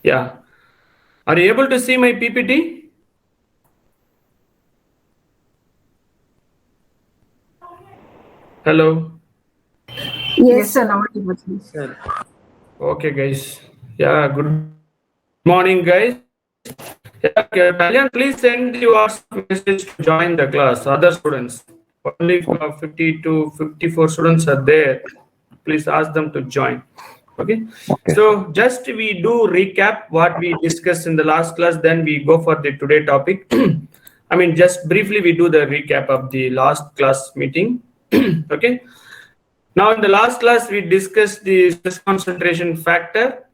Yeah. Are you able to see my PPT? Hello. Yes, Yes, sir. now it was please. Sir. Okay, guys. Yeah, good morning, guys. Yeah, Kalyan, please send the WhatsApp message to join the class. Other students, only 50 to 54 students are there. Please ask them to join. Okay. Okay. So just we do recap what we discussed in the last class, then we go for the today topic. I mean, just briefly we do the recap of the last class meeting. Okay. Now in the last class we discussed the stress concentration factor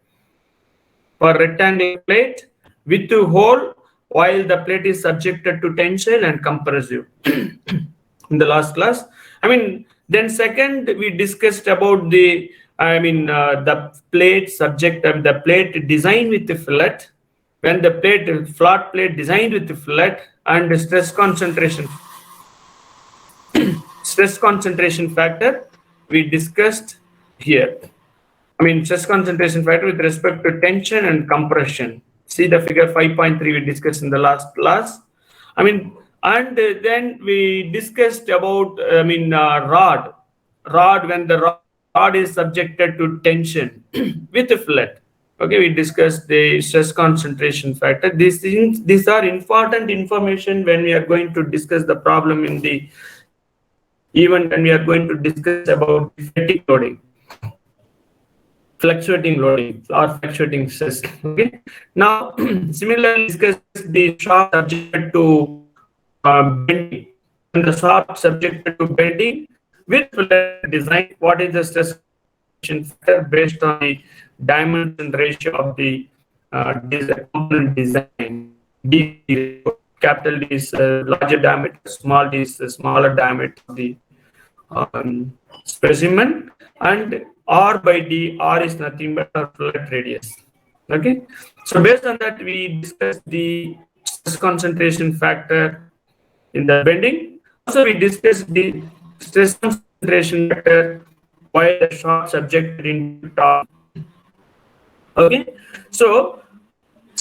for rectangular plate with the hole while the plate is subjected to tension and compressive. In the last class, I mean, then second we discussed about the, I mean, the plate subject of the plate designed with the fillet, when the plate flat plate designed with the fillet, and the stress concentration factor we discussed here. I mean, stress concentration factor with respect to tension and compression. See the figure 5.3 we discussed in the last class. I mean, and then we discussed about, I mean, rod when the rod is subjected to tension with a fillet. Okay, we discussed the stress concentration factor. These things, these are important information when we are going to discuss the problem in the, even when we are going to discuss about the fatigue loading, fluctuating loading or fluctuating stress. Okay. Now, similarly, discuss the shaft subjected to bending. When the shaft subjected to bending with fillet design, what is the stress concentration factor based on the dimension ratio of the component design? D ratio. Capital D is larger diameter, small d is smaller diameter of the specimen, and R by D, R is nothing but our fillet radius. Okay, so based on that, we discussed the stress concentration factor in the bending. Also, we discussed the stress concentration factor while the shot subjected into top. Okay, so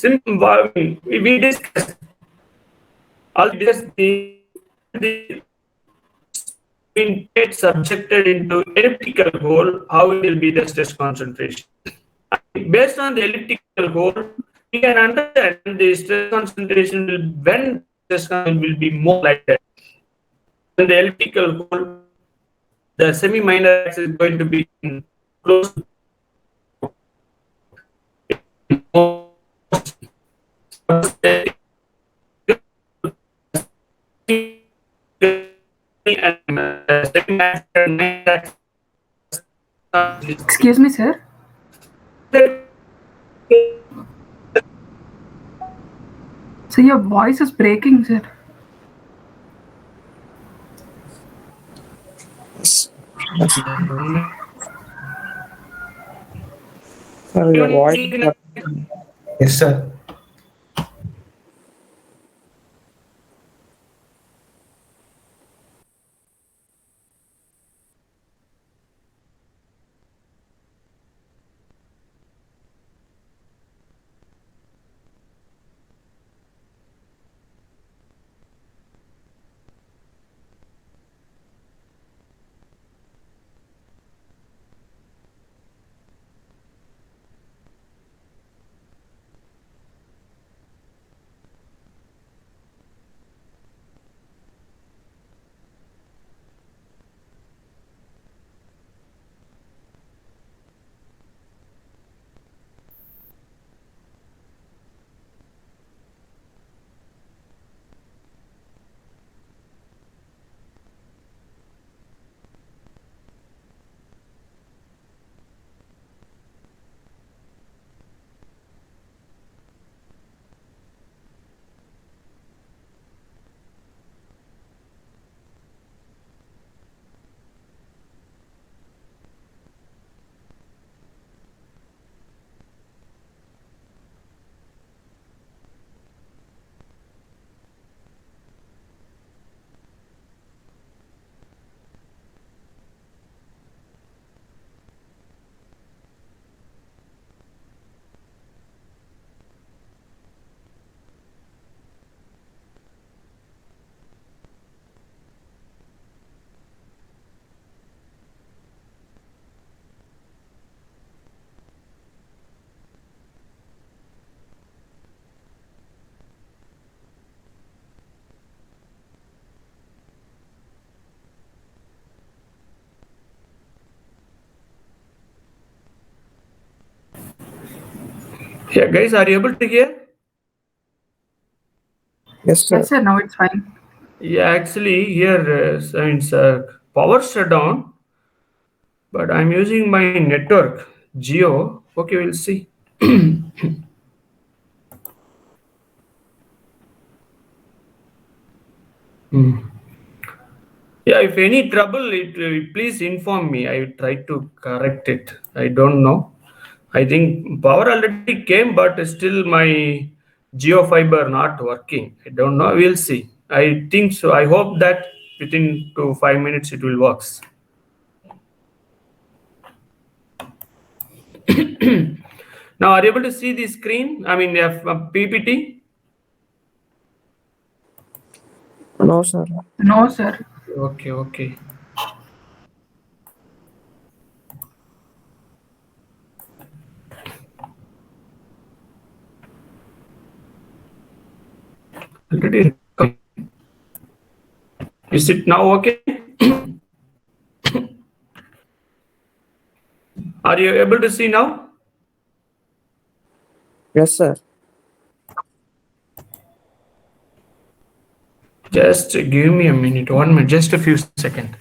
we discussed all discussed the being plate subjected into elliptical hole, how it will be the stress concentration. Based on the elliptical hole, we can understand the stress concentration will, when the stress concentration will be more like that. In the elliptical hole, the semi-minor axis is going to be close to Excuse me, sir. So your voice is breaking, sir. Sir, your voice is not. Yes, sir. Yeah, guys, are you able to hear? Yes, sir. Yes, sir. Now it's fine. Yeah, actually, here since power shut down, but I'm using my network, Geo. Okay, we'll see. Hmm. Yeah, if any trouble, please inform me. I will try to correct it. I don't know. I think power already came, but still my Geo fiber not working. I don't know. We'll see. I think so. I hope that within 2 5 minutes it will works. Now, are you able to see the screen? I mean, PPT. No, sir. No, sir. Okay, okay. Already recording. Is it now okay? Are you able to see now? Yes, sir. Just give me a minute, 1 minute, just a few seconds.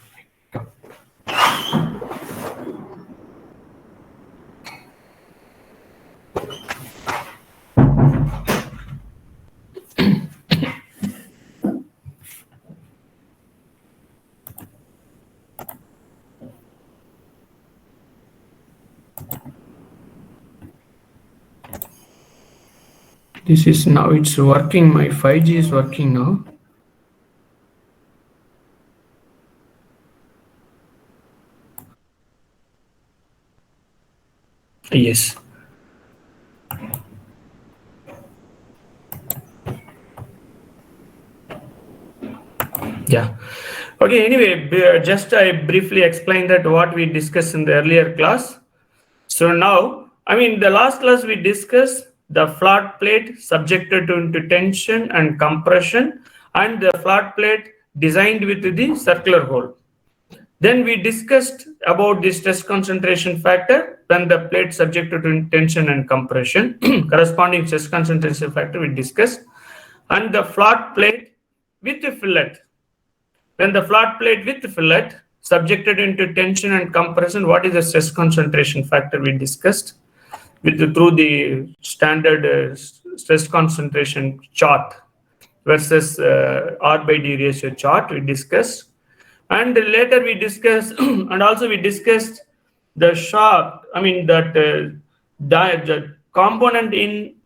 This is now it's working. My 5G is working now. Yes. Yeah. Okay. Anyway, just I briefly explained that what we discussed in the earlier class. So now, I mean, the last class we discussed the flat plate subjected to tension and compression, and the flat plate designed with the circular hole. Then we discussed about the stress concentration factor when the plate subjected to tension and compression, corresponding stress concentration factor we discussed, and the flat plate with the fillet. When the flat plate with the fillet subjected into tension and compression, what is the stress concentration factor we discussed through the standard stress concentration chart versus R by D ratio chart we discussed. And later we discussed, and also we discussed the shaft, I mean, that the component in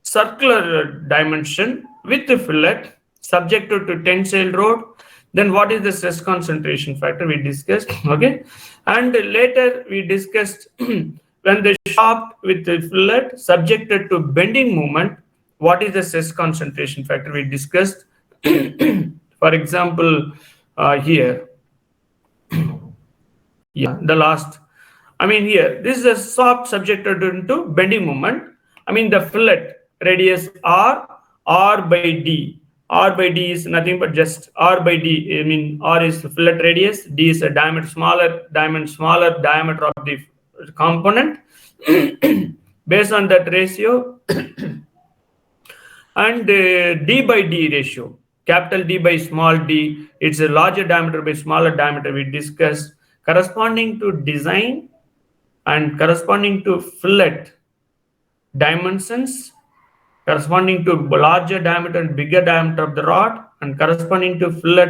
circular dimension with the fillet subjected to tensile load. Then what is the stress concentration factor we discussed? Okay. And later we discussed when the shaft with the fillet subjected to bending moment, what is the stress concentration factor we discussed? For example, here, yeah, the last, I mean, here this is a shaft subjected to bending moment. I mean, the fillet radius r by d. R by d is nothing but just r by d. I mean, r is the fillet radius, d is a smaller diameter of the component. Based on that ratio, and d by d ratio, capital D by small d, it's a larger diameter by smaller diameter we discussed, corresponding to design and corresponding to fillet dimensions, corresponding to larger diameter and bigger diameter of the rod, and corresponding to fillet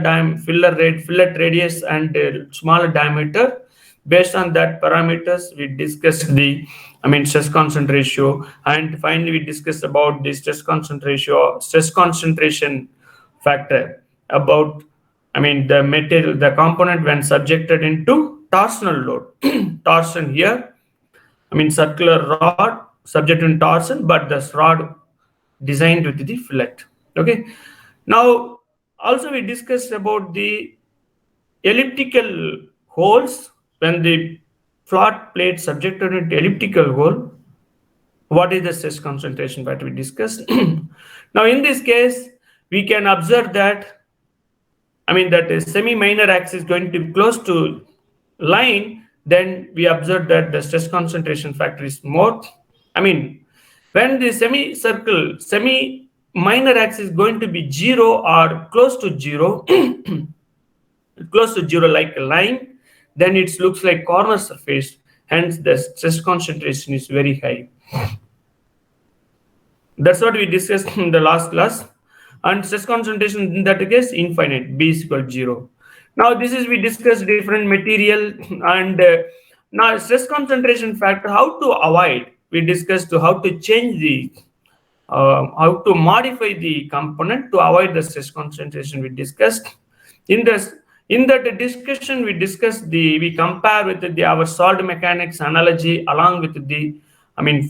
radius and smaller diameter. Based on that parameters, we discussed the, I mean, stress concentration ratio, and finally we discussed about the stress concentration factor about, I mean, the material, the component when subjected into torsional load. Torsion here, I mean, circular rod subject to torsion, but this rod designed with the fillet. Okay. Now, also we discussed about the elliptical holes when the flat plate subjected to elliptical hole. What is the stress concentration that we discussed? Now, in this case, we can observe that, I mean, that a semi-minor axis is going to be close to line, then we observe that the stress concentration factor is more. I mean, When the semi minor axis is going to be 0 or close to 0, close to 0 like a line, then it looks like corner surface, hence the stress concentration is very high. That's what we discussed in the last class. And stress concentration in that case infinite, B is equal to 0. Now this is we discussed different material and now stress concentration factor, how to avoid. We discussed to how to change the how to modify the component to avoid the stress concentration. We discussed in this, in that discussion we discussed we compare with our solid mechanics analogy along with the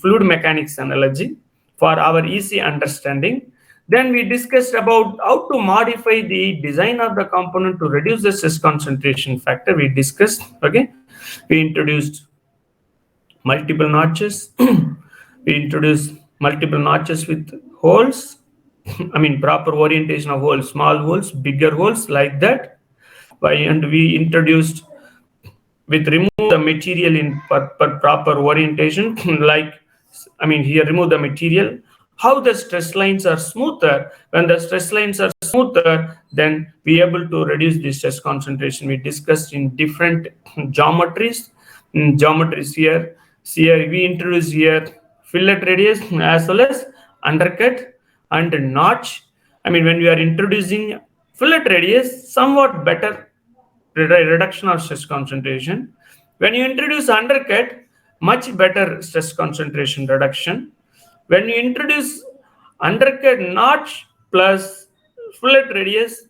fluid mechanics analogy for our easy understanding. Then we discussed about how to modify the design of the component to reduce the stress concentration factor. We discussed, okay, we introduced multiple notches. We introduced multiple notches with holes. Proper orientation of holes, small holes, bigger holes, like that. And we introduced with remove the material in per proper orientation, like here remove the material. How the stress lines are smoother. When the stress lines are smoother, then we able to reduce the stress concentration. We discussed in different geometries. Geometries here. Here we introduce here fillet radius as well as undercut and notch. When we are introducing fillet radius, somewhat better reduction of stress concentration. When you introduce undercut, much better stress concentration reduction. When you introduce undercut notch plus fillet radius,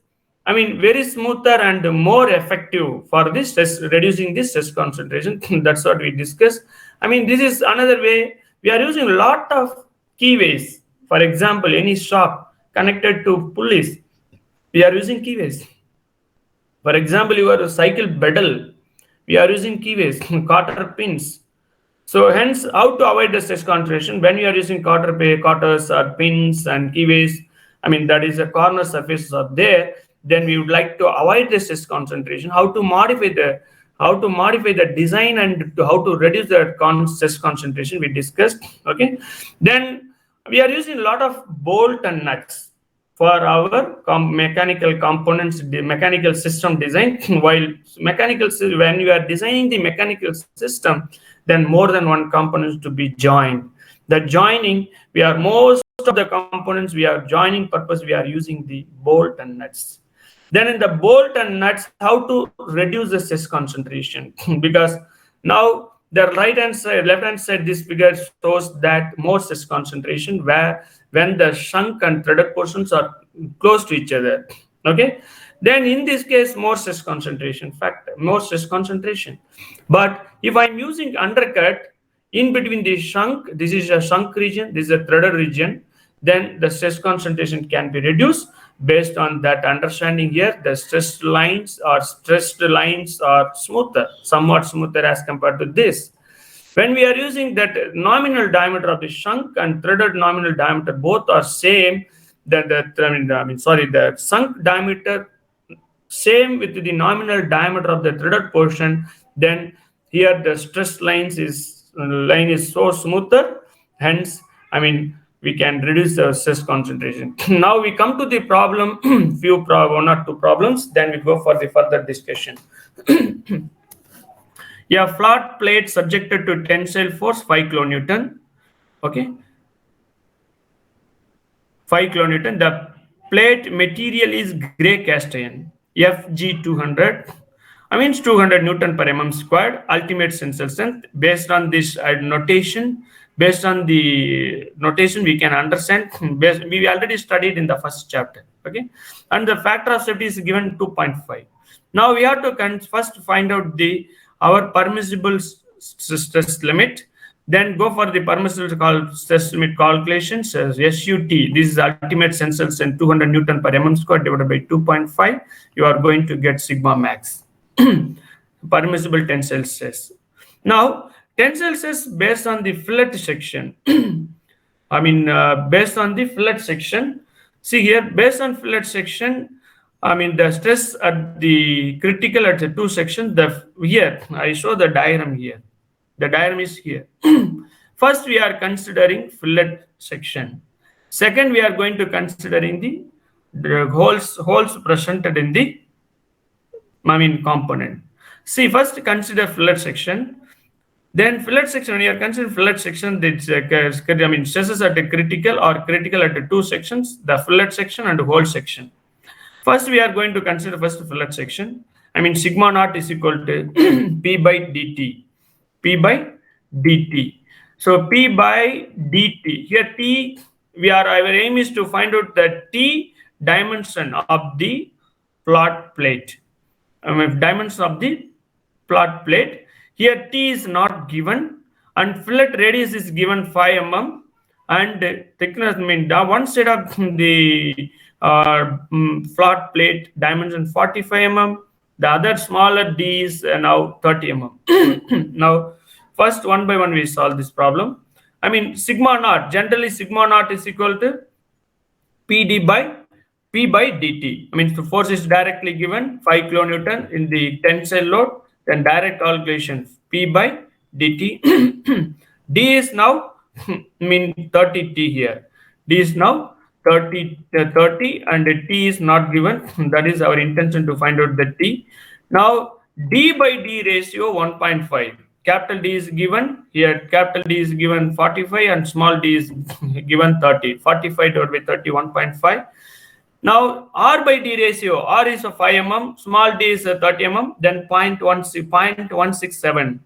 very smoother and more effective for this stress, reducing this stress concentration. That's what we discussed. This is another way. We are using a lot of keyways. For example, any shop connected to pulleys, we are using keyways. For example, your cycle pedal, we are using keyways, cotter pins. So hence, how to avoid the stress concentration when you are using cotters or pins and keyways, that is a corner surfaces are there, then we would like to avoid the stress concentration. How to modify the design and how to reduce the stress concentration we discussed. Okay, then we are using a lot of bolt and nuts for our mechanical components, the mechanical system design. While when you are designing the mechanical system, then more than one components to be joined. The joining, we are most of the components we are joining purpose, we are using the bolt and nuts. Then in the bolt and nuts, how to reduce the stress concentration? Because now the right hand side, left hand side, this figure shows that more stress concentration where when the shank and threaded portions are close to each other. Okay, then in this case more stress concentration factor, more stress concentration. But if I'm using undercut in between the shank, this is a shank region, this is a threaded region, then the stress concentration can be reduced. Based on that understanding here, the stressed lines are smoother, somewhat smoother as compared to this. When we are using that nominal diameter of the shank and threaded nominal diameter, both are same. The shank diameter same with the nominal diameter of the threaded portion, then here the stress line is so smoother. Hence, we can reduce the stress concentration. Now we come to the problem, one or two problems, then we go for the further discussion. Yeah, flat plate subjected to tensile force 5 kilonewton. Okay, 5 kilonewton. The plate material is gray cast iron, FG 200. 200 Newton per mm squared. Ultimate tensile strength. Based on this notation, we can understand. We already studied in the first chapter. Okay, and the factor of safety is given 2.5. Now we have to first find out our permissible stress limit. Then go for the permissible stress limit calculations. SUT. This is ultimate tensile strength 200 Newton per mm squared divided by 2.5. You are going to get sigma max. Permissible tensile stress. Now, tensile stress based on the fillet section. Based on the fillet section. See here, based on fillet section, the stress at the critical at the two sections. Here I show the diagram here. The diagram is here. First, we are considering fillet section. Second, we are going to considering the holes presented in the component. See, first consider fillet section. Then fillet section, when you are considering fillet section, stresses at a critical or critical at the two sections, the fillet section and the hole section. First, we are going to consider first fillet section. Sigma naught is equal to P by dt. P by dt. So P by dt. Here T, our aim is to find out the T dimension of the plot plate. Dimension of the plot plate. Here T is not given, and fillet radius is given 5 mm, and thickness, one side of the flat plate dimension 45 mm, the other smaller D is now 30 mm. Now, first one by one we solve this problem. Sigma naught, generally sigma naught is equal to PD by P by dt. The force is directly given 5 kilonewton in the tensile load, then direct calculation P by dt. D is now 30 T here. D is now 30 and T is not given. That is our intention to find out the T. Now D by D ratio 1.5. Capital D is given here. Capital D is given 45 and small d is given 30. 45 divided by 30, 1.5. Now R by D ratio, R is 5 mm, small d is 30 mm, then 0.167.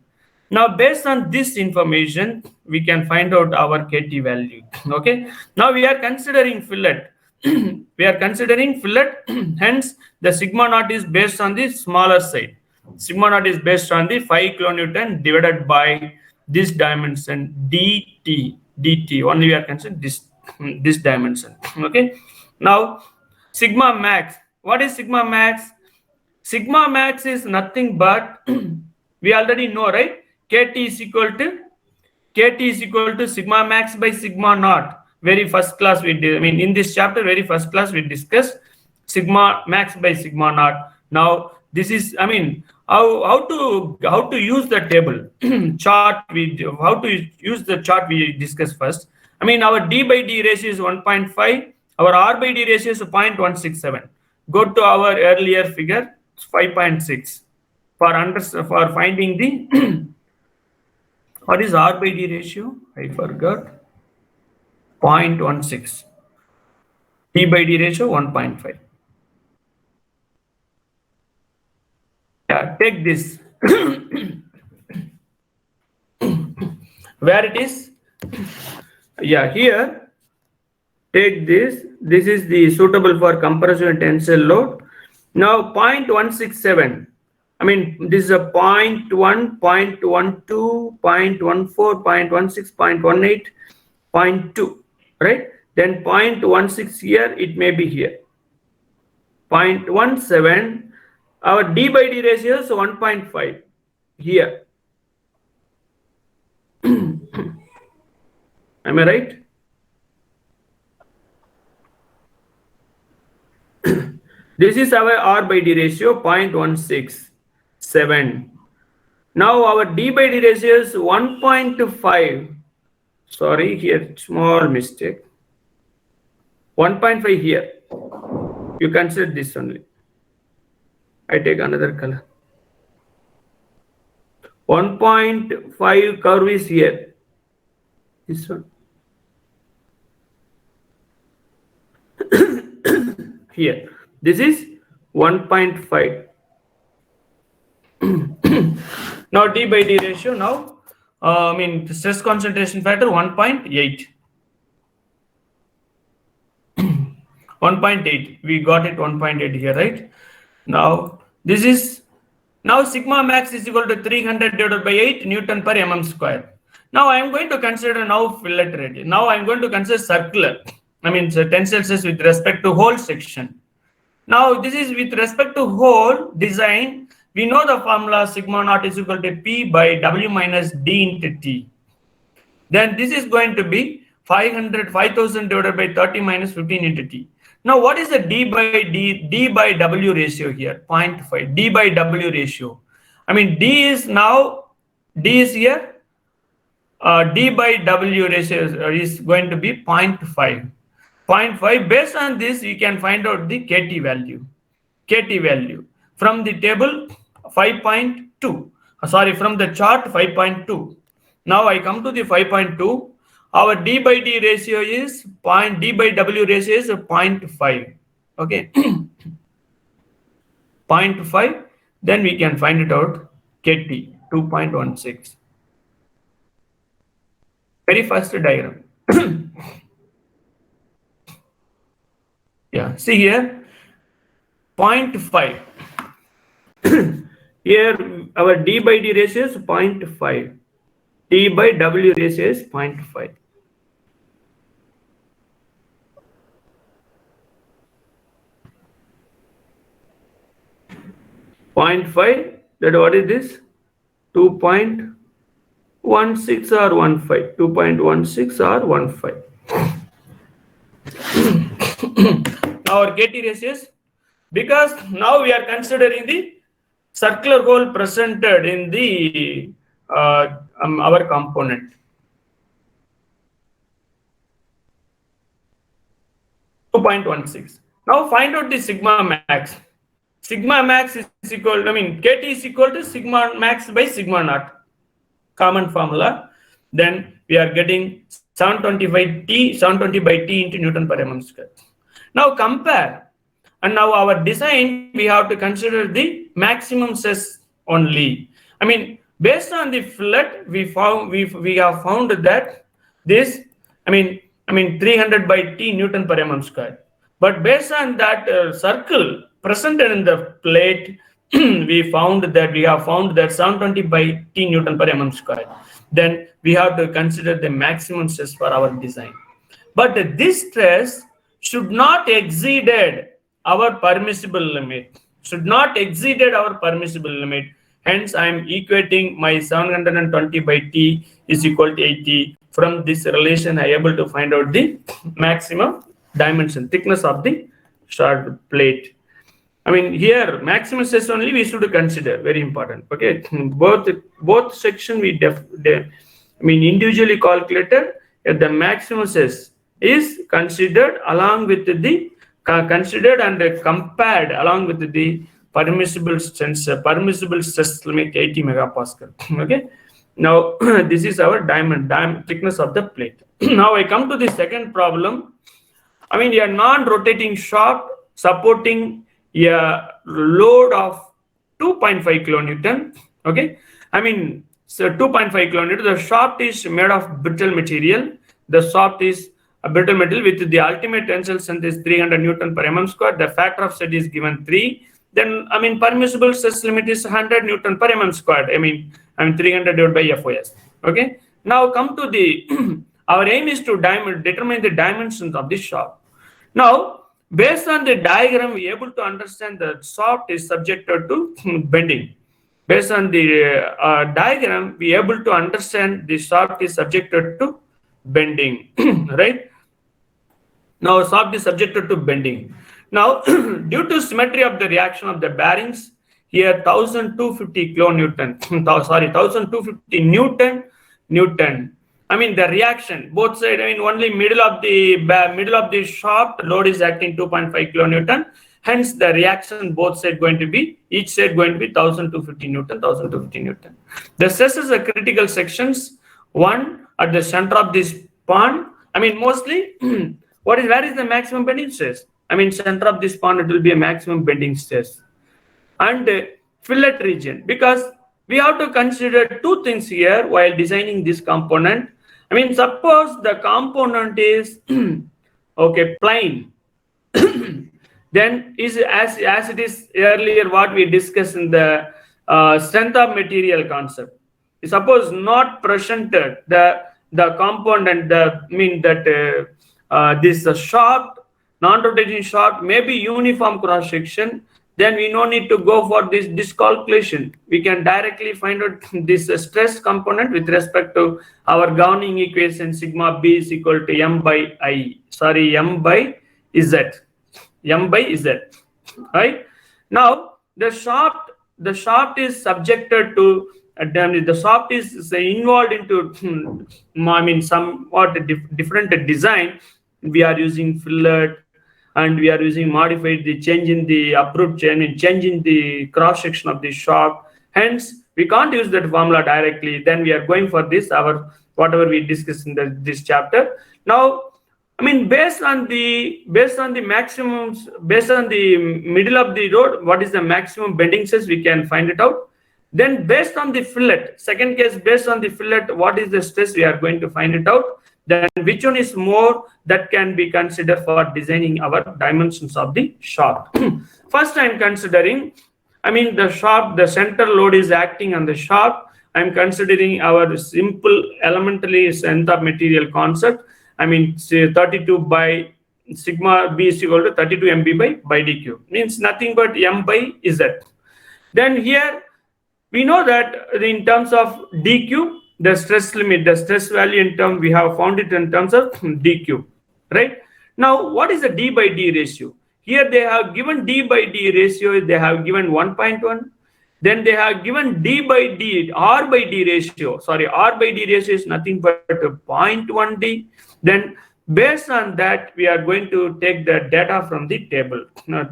Now based on this information, we can find out our KT value. Okay. Now we are considering fillet. We are considering fillet. Hence, the sigma naught is based on the smaller side. Sigma naught is based on the 5 kilonewton divided by this dimension dt. Only we are considering this dimension. Okay. Now sigma max. What is sigma max? Sigma max is nothing but we already know, right? KT is equal to sigma max by sigma naught. Very first class we did. In this chapter, very first class we discussed sigma max by sigma naught. Now this is, how to use the table chart. How to use the chart we discussed first. Our D by D ratio is 1.5. Our R by D ratio is 0.167. Go to our earlier figure, 5.6 for finding the what is R by D ratio? I forgot. 0.16. D by D ratio 1.5. Yeah, take this. Where it is? Yeah, here. Take this. This is the suitable for compression and tensile load. Now 0.167. This is a 0.1, 0.12, 0.14, 0.16, 0.18, 0.2, right? Then 0.16 here, it may be here. 0.17, our D by D ratio is 1.5 here. Am I right? This is our R by D ratio, 0.167. Now our D by D ratio is 1.5. Sorry, here, small mistake. 1.5 here. You consider this only. I take another color. 1.5 curve is here. This one. Here. This is 1.5. Now D by D ratio now, stress concentration factor 1.8. 1.8. We got it 1.8 here, right? Now this is, now sigma max is equal to 300 divided by 8 Newton per mm square. Now I am going to consider fillet radius. Now I am going to consider circular. Tensile stress with respect to whole section. Now this is with respect to whole design. We know the formula sigma naught is equal to P by W minus D into T. Then this is going to be 5,000 divided by 30 minus 15 into T. Now what is the D by W ratio here? 0.5. D by W ratio. D is here. D by W ratio is going to be 0.5. 0.5. Based on this, you can find out the KT value. KT value from the table 5.2. Sorry, from the chart 5.2. Now I come to the 5.2. Our D by D ratio is D by W ratio is 0.5. Okay. 0.5. Then we can find it out. KT 2.16. Very first diagram. Yeah, see here 0.5. Here our D by D ratio is 0.5. D by W ratio is 0.5. That what is this? 2.16 or 1.5. 2.16 or 1.5. Our KT ratios, because now we are considering the circular hole presented in the our component. 2.16. Now find out the sigma max. Sigma max is equal, KT is equal to sigma max by sigma naught. Common formula. Then we are getting 720 by T into Newton per mm square. Now compare. And now our design, we have to consider the maximum stress only. Based on the fillet, we have found that this, 300 by T Newton per mm square. But based on that circle presented in the plate, we have found that 720 by T Newton per mm square. Then we have to consider the maximum stress for our design. But this stress should not exceeded our permissible limit. Hence, I am equating my 720 by T is equal to 80. From this relation, I am able to find out the maximum dimension, thickness of the shard plate. Here maximum stress only we should consider, very important. Okay, both section we individually calculated. The maximum stress is considered along with the and compared along with the permissible stress limit 80 megapascal. Okay, now this is our diamond thickness of the plate. Now I come to the second problem. A non-rotating shaft supporting a load of 2.5 kilonewton. Okay, so 2.5 kilonewton. The shaft is made of brittle material. The shaft is a brittle material with the ultimate tensile strength is 300 Newton per mm square. The factor of set is given 3. Then permissible stress limit is 100 Newton per mm square. 300 divided by FOS. Okay. Now come to the our aim is to determine the dimensions of this shaft. Now, based on the diagram, we are able to understand that shaft is subjected to bending. Based on the diagram, we are able to understand the shaft is subjected to bending, right? Now, shaft is subjected to bending. Now, due to symmetry of the reaction of the bearings, here 1250 kilonewton, 1250 Newton. The reaction, both sides, only middle of the shaft load is acting 2.5 kilonewton. Hence, the reaction both sides each side going to be 1250 Newton. The stresses are critical sections. One at the center of this pond. Mostly, where is the maximum bending stress? Center of this pond, it will be a maximum bending stress. And fillet region, because we have to consider two things here while designing this component. Suppose the component is okay plain, then is as it is earlier what we discussed in the strength of material concept. Suppose not presented the component, this shaft, non-rotating shaft may be uniform cross section. Then we no need to go for this calculation. We can directly find out this stress component with respect to our governing equation sigma B is equal to M by Z. Right? Now the shaft is subjected to the shaft is involved into somewhat different design. We are using fillet, and we are using modified the change in the approved chain and change in the cross section of the shaft. Hence, we can't use that formula directly. Then we are going for this, our whatever we discussed in this chapter. Now, based on the maximums, based on the middle of the road, what is the maximum bending stress, we can find it out. Then based on the fillet, second case, based on the fillet, what is the stress, we are going to find it out. Then which one is more, that can be considered for designing our dimensions of the shaft. First, I am considering, the shaft, the center load is acting on the shaft. I am considering our simple elementary strength of material concept. Say 32 by sigma b is equal to 32 mb by dq, means nothing but m by z. Then here we know that in terms of dq, the stress limit, the stress value in term, we have found it in terms of dq, right? Now, what is the d by d ratio? Here they have given d by d ratio, they have given 1.1. Then they have given d by d, r by d ratio. Sorry, r by d ratio is nothing but 0.1d. Then based on that, we are going to take the data from the table,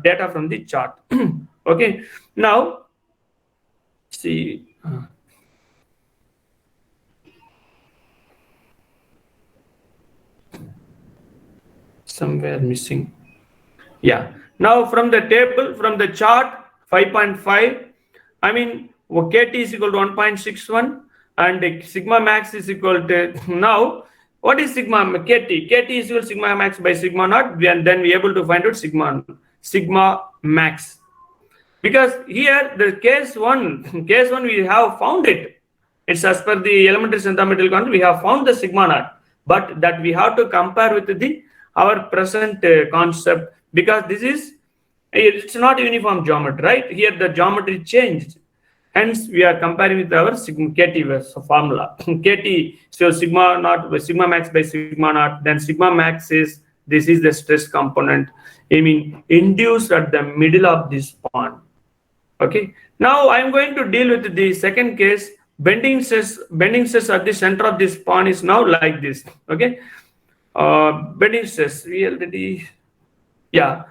data from the chart. Okay. Now, see. Somewhere missing. Yeah. Now from the table, from the chart, 5.5. KT is equal to 1.61 and sigma max is equal to, now what is sigma KT? KT is equal to sigma max by sigma naught, and then we are able to find out sigma max. Because here the case one we have found it. It's as per the elementary strength of material concept, we have found the sigma naught, but that we have to compare with our present concept, because it's not uniform geometry, right? Here the geometry changed. Hence, we are comparing with our sigma KT formula. KT, so sigma naught by sigma max by sigma naught. Then sigma max is, this is the stress component, induced at the middle of this span. Okay. Now I am going to deal with the second case. Bending stress at the center of this span is now like this. Okay. Bending stress, we already, yeah.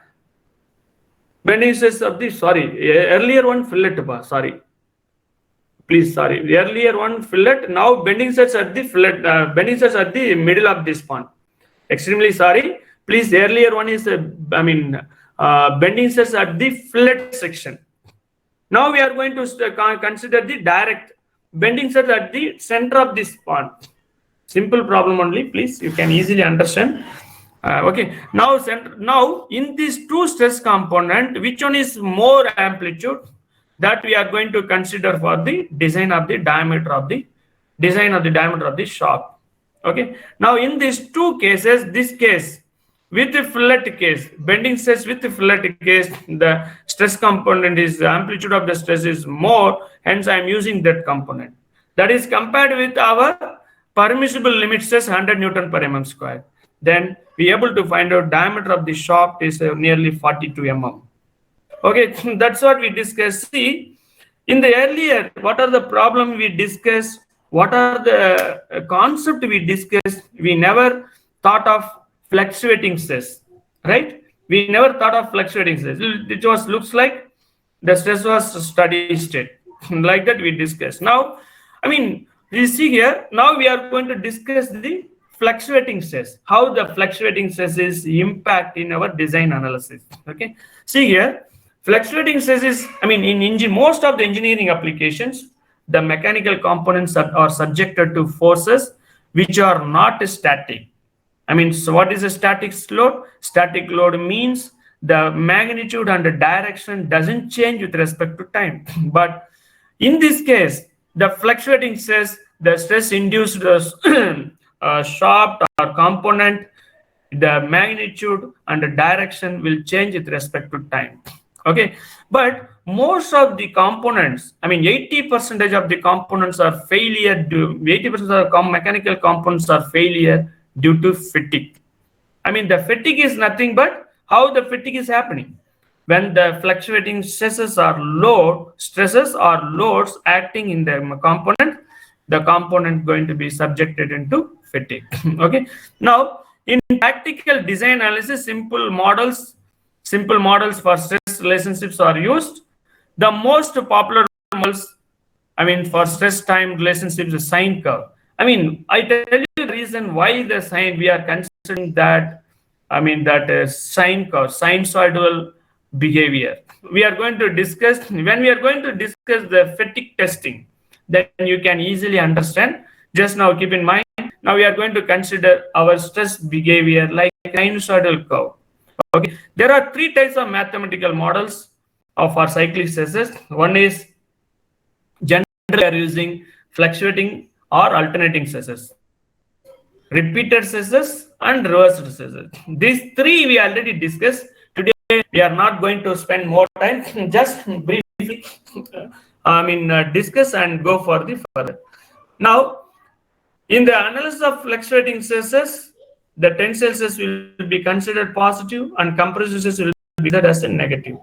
Bending stress of the, earlier one fillet, the earlier one fillet, now bending stress at the fillet, bending stress at the middle of this span. Extremely sorry, please, the earlier one is, bending stress at the fillet section. Now we are going to consider the direct bending stress at the center of this span. Simple problem only, please, you can easily understand. Okay, now in these two stress component, which one is more amplitude, that we are going to consider for the design of the diameter of the shaft. Okay, now in these two cases, this case with the fillet case, bending stress with the fillet case, the stress component is, the amplitude of the stress is more, hence I am using that component. That is compared with our permissible limit stress 100 Newton per mm square. Then we are able to find out diameter of the shaft is nearly 42 mm. Okay, that's what we discussed. See, in the earlier, what are the problem we discussed? What are the concept we discussed? We never thought of fluctuating stress, right? We never thought of fluctuating stress. It looks like the stress was steady state. Like that we discussed. Now, you see here, now we are going to discuss the fluctuating stress, how the fluctuating stress is impact in our design analysis. Okay, see here, fluctuating stress is, in most of the engineering applications, the mechanical components are subjected to forces which are not static. So what is a static load? Static load means the magnitude and the direction doesn't change with respect to time. But in this case, the fluctuating stress, the stress induced shaft or component, the magnitude and the direction will change with respect to time. Okay, but most of the components, 80% of the components are failure. 80% of the mechanical components are failure due to fatigue. The fatigue is nothing but how the fatigue is happening. when the fluctuating stresses or loads acting in the component, the component going to be subjected into fatigue. Okay. Now, in practical design analysis, simple models for stress relationships are used. The most popular models, for stress time relationships, the sine curve. I tell you the reason why the sine we are considering that. That sine curve, sinusoidal behavior. We are going to discuss when we are going to discuss the fatigue testing. Then you can easily understand. Just now, keep in mind. Now we are going to consider our stress behavior like sinusoidal curve. Okay, there are three types of mathematical models of our cyclic stresses. One is generally we are using fluctuating or alternating stresses, repeated stresses, and reversed stresses. These three we already discussed. Today we are not going to spend more time. Just briefly, discuss and go for the further. Now, in the analysis of fluctuating stresses, the tensile stress will be considered positive and compressive stress will be considered as a negative.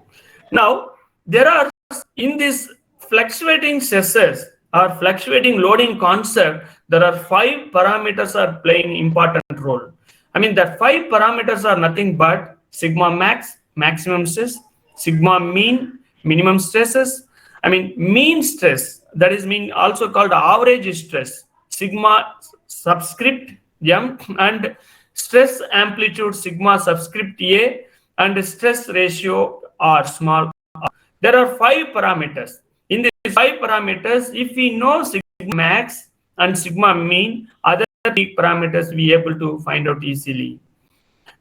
Now, there are in this fluctuating stresses or fluctuating loading concept, there are 5 parameters are playing important role. The 5 parameters are nothing but sigma max, maximum stress, sigma mean, minimum stresses. Mean stress, that is mean also called average stress, sigma subscript m, and stress amplitude sigma subscript a, and stress ratio r small r. There are 5 parameters. In these 5 parameters, if we know sigma max and sigma mean, other 3 parameters we able to find out easily.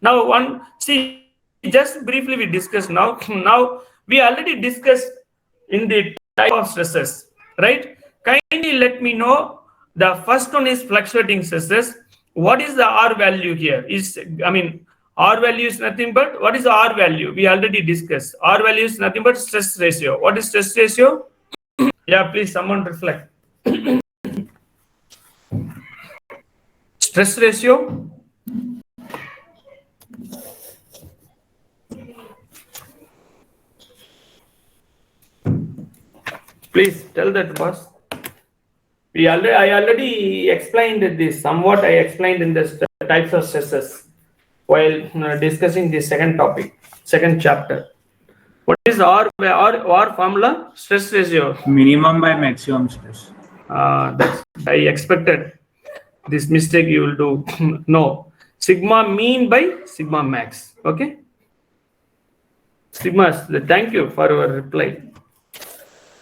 Now, just briefly we discussed now. Now we already discussed in the type of stresses, right? Kindly let me know. The first one is fluctuating stresses. What is the R value here? R value is nothing but, what is the R value? We already discussed. R value is nothing but stress ratio. What is stress ratio? Yeah, please, someone reflect. Stress ratio. Please tell that, boss. I already explained this somewhat. I explained in the types of stresses while discussing the second topic, second chapter. What is R formula? Stress ratio. Minimum by maximum stress. That's I expected. This mistake you will do. No. Sigma mean by sigma max. Okay. Sigma. Thank you for your reply.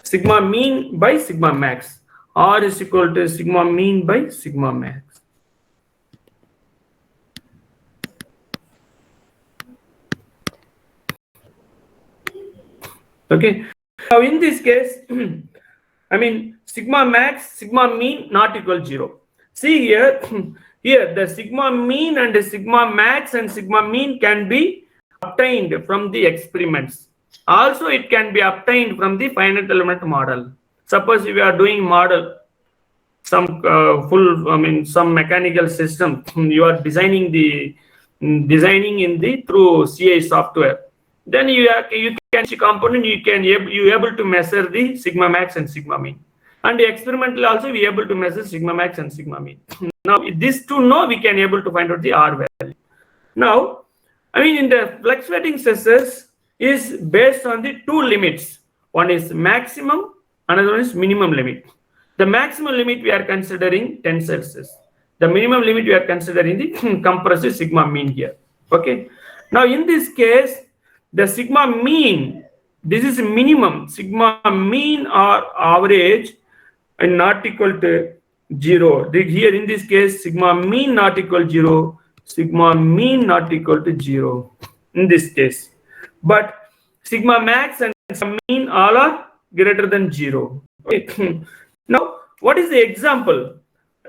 Sigma mean by sigma max. R is equal to sigma mean by sigma max. Okay. Now in this case, sigma max, sigma mean not equal 0. See here, here the sigma mean and the sigma max and sigma mean can be obtained from the experiments. Also, it can be obtained from the finite element model. Suppose if you are doing model, some some mechanical system, you are designing in the through CA software. Then you can see component, you able to measure the sigma max and sigma mean, and experimentally also we able to measure sigma max and sigma mean. Now this to know we can able to find out the R value. Now, in the fluctuating stresses is based on the 2 limits. One is maximum, another one is minimum limit. The maximum limit we are considering tensile stress. The minimum limit we are considering the compressive sigma mean here. Okay. Now in this case, the sigma mean, this is minimum. Sigma mean or average and not equal to 0. Here in this case, sigma mean not equal to 0. Sigma mean not equal to 0 in this case. But sigma max and sigma mean all are greater than 0. Okay. Now, what is the example?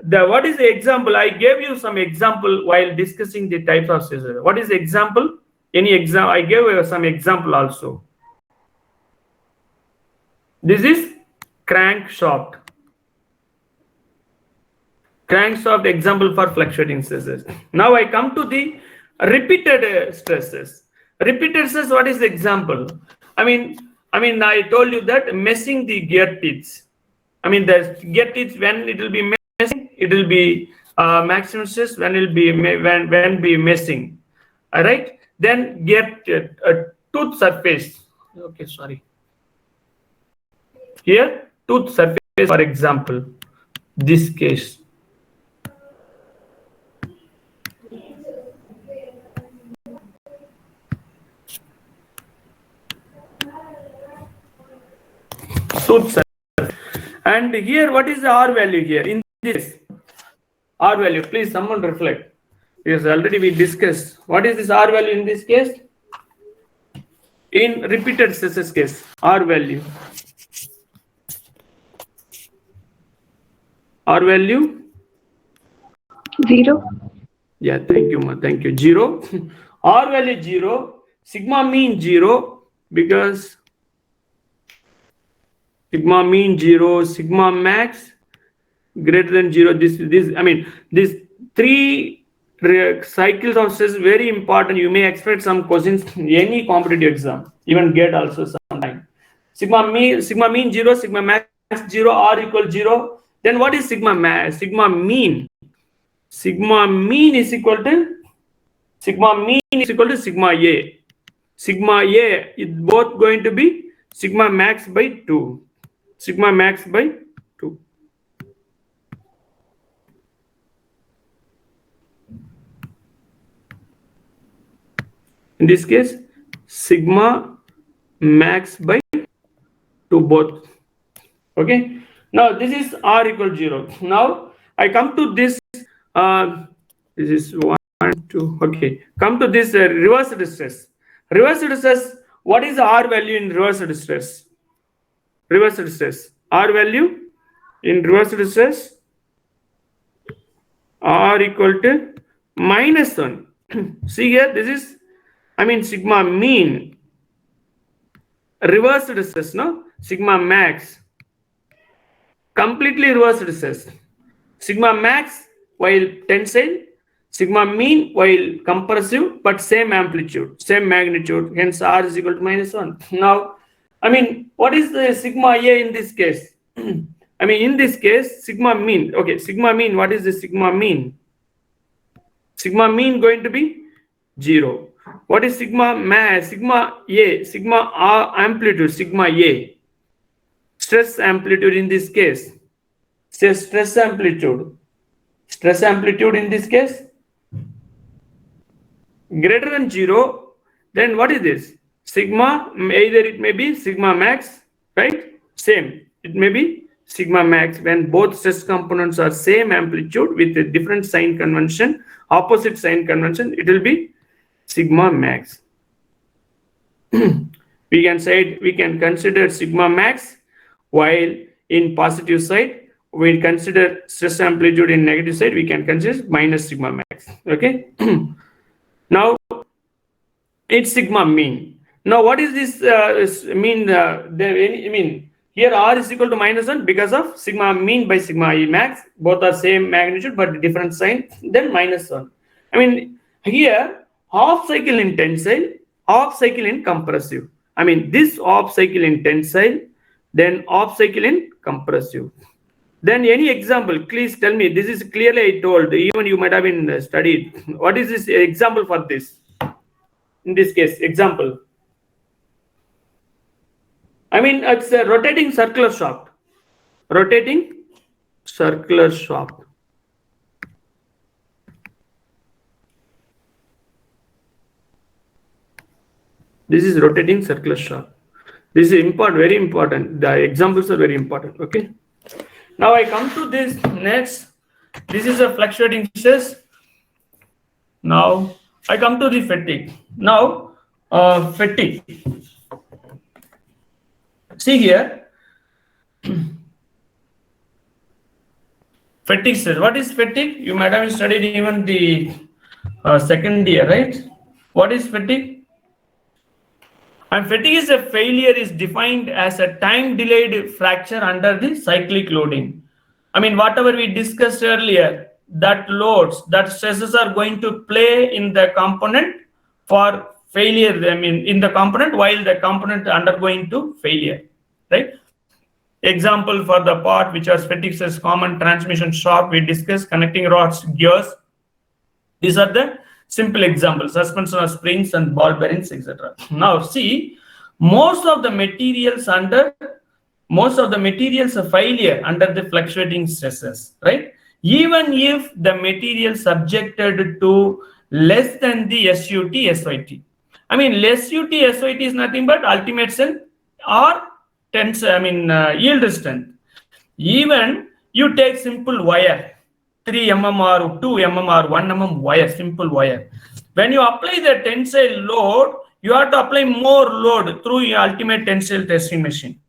What is the example? I gave you some example while discussing the types of stresses. What is the example? Any example? I gave you some example also. This is crankshaft. Crankshaft example for fluctuating stresses. Now I come to the repeated stresses. Repeated stress, what is the example? I mean, I told you that messing the gear teeth. I mean, the gear teeth, when it will be messing, it will be maximum stress. When it will be when be messing. All right. Then gear tooth surface. Okay, sorry. Here, tooth surface, for example, this case. Tooth surface. And here, what is the R value here? In this R value, please someone reflect. Because already we discussed. What is this R value in this case? In repeated stresses case, R value. R value? 0. Yeah, thank you, ma. Thank you. 0. R value 0. Sigma mean 0 because sigma mean 0. Sigma max greater than 0. This 3 cycles of stress very important. You may expect some questions in any competitive exam, even GATE also sometime. Sigma mean 0. Sigma max 0. R equal 0. Then what is sigma max? Sigma mean. Sigma mean is equal to sigma A. Sigma A is both going to be sigma max by 2. Sigma max by 2. In this case, sigma max by 2 both. Okay. Now this is R equal 0. Now I come to this. This is 1, 2. Okay. Come to this reversed stress. Reversed stress. What is the R value in reversed stress? Reversed stress. R value in reversed stress. R equal to -1. See here. This is, sigma mean. Reversed stress. No. Sigma max. Completely reversed stress. Sigma max while tensile, sigma mean while compressive, but same amplitude, same magnitude, hence R is equal to -1. Now, what is the sigma A in this case? In this case, sigma mean. Okay, sigma mean, what is the sigma mean? Sigma mean going to be 0. What is sigma mass? Sigma A, sigma R amplitude, sigma A. Stress amplitude in this case. Say stress amplitude. Stress amplitude in this case greater than 0. Then what is this? Sigma, either it may be sigma max, right? Same. It may be sigma max when both stress components are same amplitude with a different sign convention, opposite sign convention, it will be sigma max. We can consider sigma max, while in positive side we consider stress amplitude, in negative side we can consider minus sigma max. Okay. Now it's sigma mean. Now what is this mean? Here R is equal to -1 because of sigma mean by sigma E max. Both are same magnitude but different sign. Then -1. Here half cycle in tensile, half cycle in compressive. This half cycle in tensile, then half cycle in compressive. Then any example, please tell me. This is clearly I told, even you might have been studied. What is this example for this? In this case, example. It's a rotating circular shaft. Rotating circular shaft. This is rotating circular shaft. This is important, very important. The examples are very important. Okay. Now I come to this next. This is a fluctuating stress. Now I come to the fatigue. Now fatigue. See here. Fatigue stress. What is fatigue? You might have studied even the second year, right? What is fatigue? And fatigue is a failure is defined as a time-delayed fracture under the cyclic loading. Whatever we discussed earlier, that loads, that stresses are going to play in the component for failure, I mean, in the component while the component undergoing to failure, right? Example for the part which are fatigue stress, common transmission shock, we discussed connecting rods, gears. These are the simple examples, suspension of springs and ball bearings, etc. Now see, most of the materials of failure under the fluctuating stresses, right? Even if the material subjected to less than the SUT, SYT. I mean, less UT, SYT is nothing but ultimate strength or yield strength. Even you take simple wire, 3 mm or 2 mm or 1 mm wire, simple wire. When you apply the tensile load, you have to apply more load through your ultimate tensile testing machine,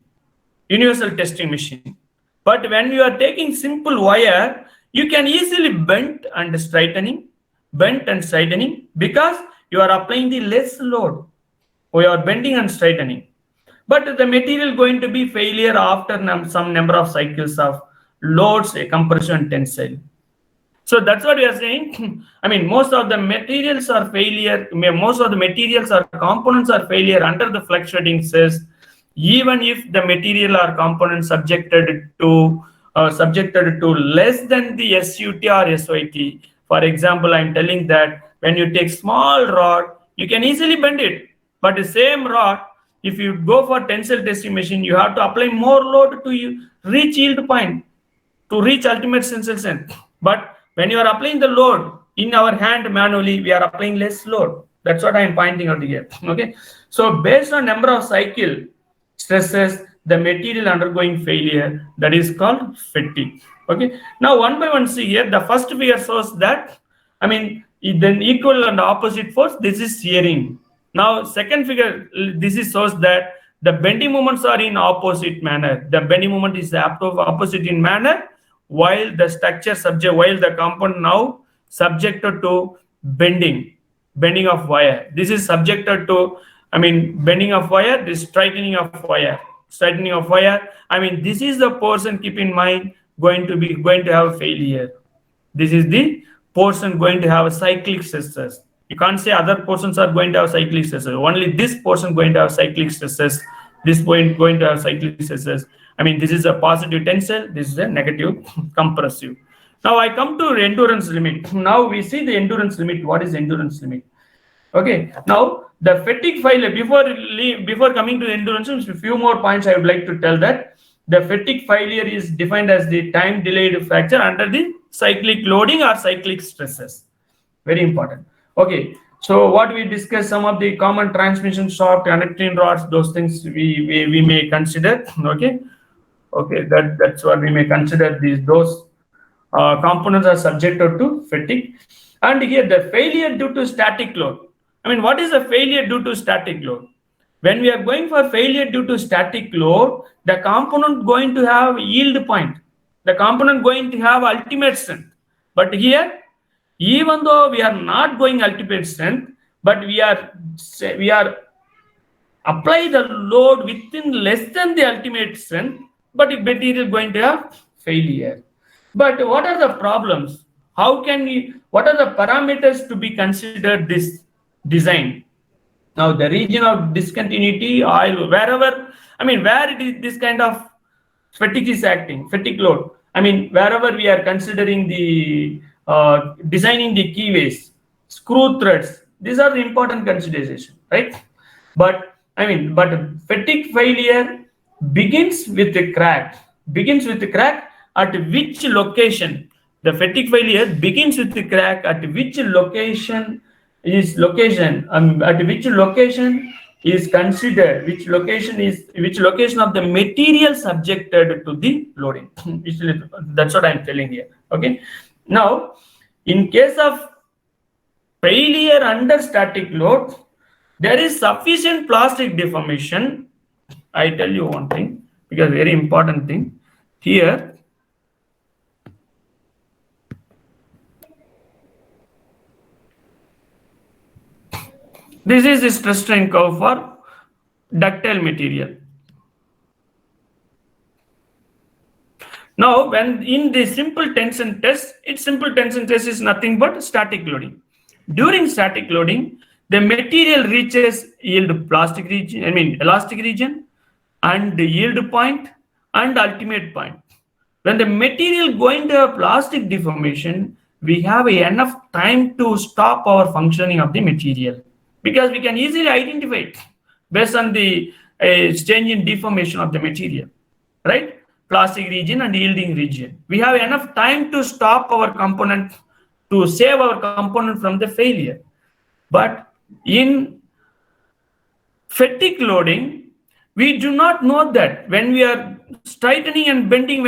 universal testing machine. But when you are taking simple wire, you can easily bend and straightening because you are applying the less load. Or you are bending and straightening. But the material going to be failure after some number of cycles of loads, compression, tensile. So that's what we are saying. I mean, most of the materials are failure. Most of the materials or components are failure under the fluctuating stress, even if the material or component subjected to less than the SUT or SYT. For example, I'm telling that when you take small rod, you can easily bend it. But the same rod, if you go for tensile testing machine, you have to apply more load to reach yield point, to reach ultimate tensile strength. But when you are applying the load in our hand manually, we are applying less load. That's what I am pointing out here. Okay. So based on number of cycle stresses, the material undergoing failure, that is called fatigue. Okay. Now one by one, see here, the first figure shows that, I mean, then equal and opposite force, this is shearing. Now second figure, this is shows that the bending moments are in opposite manner. The bending moment is opposite in manner, while the component now subjected to bending of wire. This is subjected to, bending of wire, this straightening of wire. I mean, this is the portion, keep in mind, going to have failure. This is the portion going to have cyclic stresses. You can't say other portions are going to have cyclic stresses. Only this portion going to have cyclic stresses. This point going to have cyclic stresses. I mean, this is a positive tensile. This is a negative compressive. Now I come to endurance limit. Now we see the endurance limit. What is endurance limit? Okay. Now the fatigue failure. Before coming to endurance, a few more points I would like to tell that the fatigue failure is defined as the time delayed fracture under the cyclic loading or cyclic stresses. Very important. Okay, so what we discussed, some of the common transmission shock, connecting rods, those things we may consider. Okay, that's what we may consider. Those components are subjected to fatigue. And here the failure due to static load. I mean, what is a failure due to static load? When we are going for failure due to static load, the component going to have yield point. The component going to have ultimate strength. But here, even though we are not going ultimate strength, but we are apply the load within less than the ultimate strength, but the material going to have failure. But what are the problems? What are the parameters to be considered this design? Now the region of discontinuity, where it is this kind of fatigue is acting, fatigue load. I mean, wherever we are considering the designing the keyways, screw threads, these are the important considerations, right? But fatigue failure begins with a crack. At which location? The fatigue failure begins with the crack. At which location is considered? Which location of the material subjected to the loading? That's what I'm telling here. Okay. Now, in case of failure under static load, there is sufficient plastic deformation. I tell you one thing, because very important thing here. This is the stress strain curve for ductile material. Now, when in the simple tension test is nothing but static loading. During static loading, the material reaches yield plastic region, elastic region, and the yield point and ultimate point. When the material going to a plastic deformation, we have enough time to stop our functioning of the material, because we can easily identify it based on the change in deformation of the material, right? Plastic region and yielding region. We have enough time to stop our component, to save our component from the failure. But in fatigue loading, we do not know that when we are straightening and bending,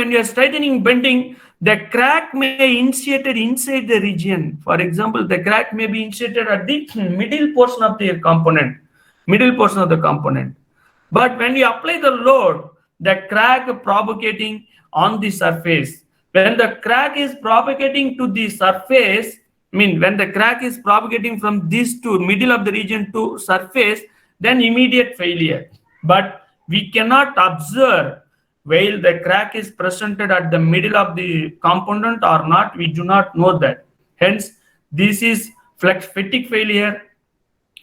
the crack may initiated inside the region. For example, the crack may be initiated at the middle portion of the component. But when we apply the load, the crack propagating on the surface. When the crack is propagating to the surface, when the crack is propagating from this to middle of the region to surface, then immediate failure. But we cannot observe while the crack is presented at the middle of the component or not. We do not know that. Hence, this is fatigue failure.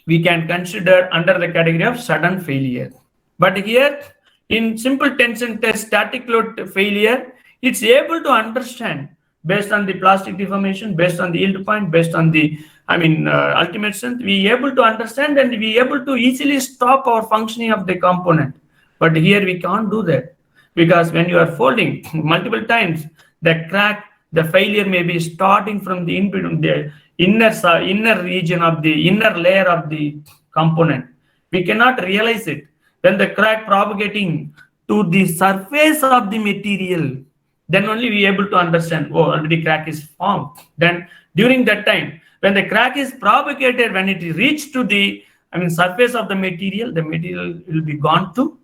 We can consider under the category of sudden failure. But here, in simple tension test, static load failure, it's able to understand based on the plastic deformation, based on the yield point, based on the ultimate strength, we able to understand and we able to easily stop our functioning of the component. But here we can't do that, because when you are folding multiple times, the crack, the failure may be starting from the inner region of the inner layer of the component. We cannot realize it. When the crack propagating to the surface of the material, then only we able to understand, oh, already crack is formed. Then during that time, when the crack is propagated, when it reaches to the surface of the material will be gone to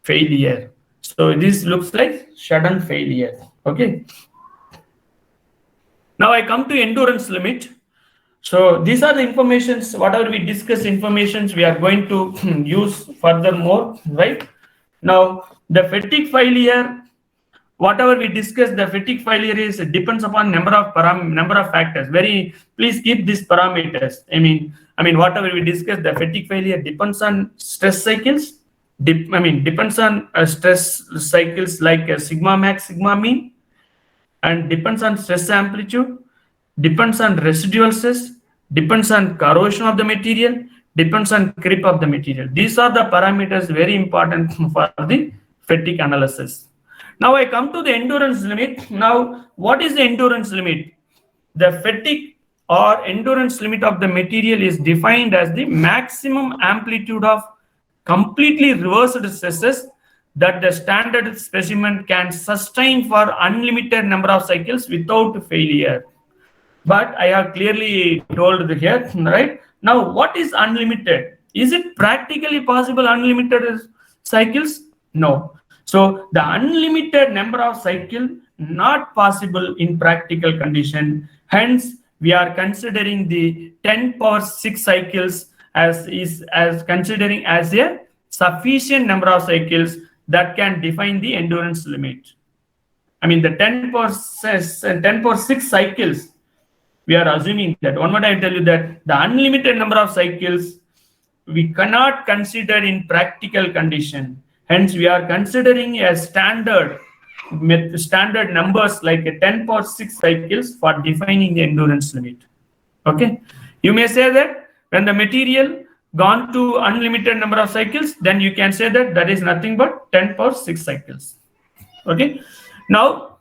failure. So this looks like sudden failure. Okay. Now I come to endurance limit. So these are the informations, whatever we discuss informations we are going to use furthermore, right? Now the fatigue failure, whatever we discuss, the fatigue failure depends upon number of factors. Please keep these parameters. Whatever we discuss, the fatigue failure depends on stress cycles. Depends on stress cycles like sigma max, sigma mean, and depends on stress amplitude, depends on residual stress, depends on corrosion of the material, depends on creep of the material. These are the parameters very important for the fatigue analysis. Now I come to the endurance limit. Now, what is the endurance limit? The fatigue or endurance limit of the material is defined as the maximum amplitude of completely reversed stresses that the standard specimen can sustain for unlimited number of cycles without failure. But I have clearly told here, right? Now, what is unlimited? Is it practically possible unlimited cycles? No. So the unlimited number of cycles not possible in practical condition. Hence, we are considering the 10 power 6 cycles as considering as a sufficient number of cycles that can define the endurance limit. The 10 power 6 cycles, we are assuming that. One more time, I tell you that the unlimited number of cycles we cannot consider in practical condition. Hence, we are considering a standard numbers like a 10 power 6 cycles for defining the endurance limit. Okay, you may say that when the material gone to unlimited number of cycles, then you can say that is nothing but 10 power 6 cycles. Okay, now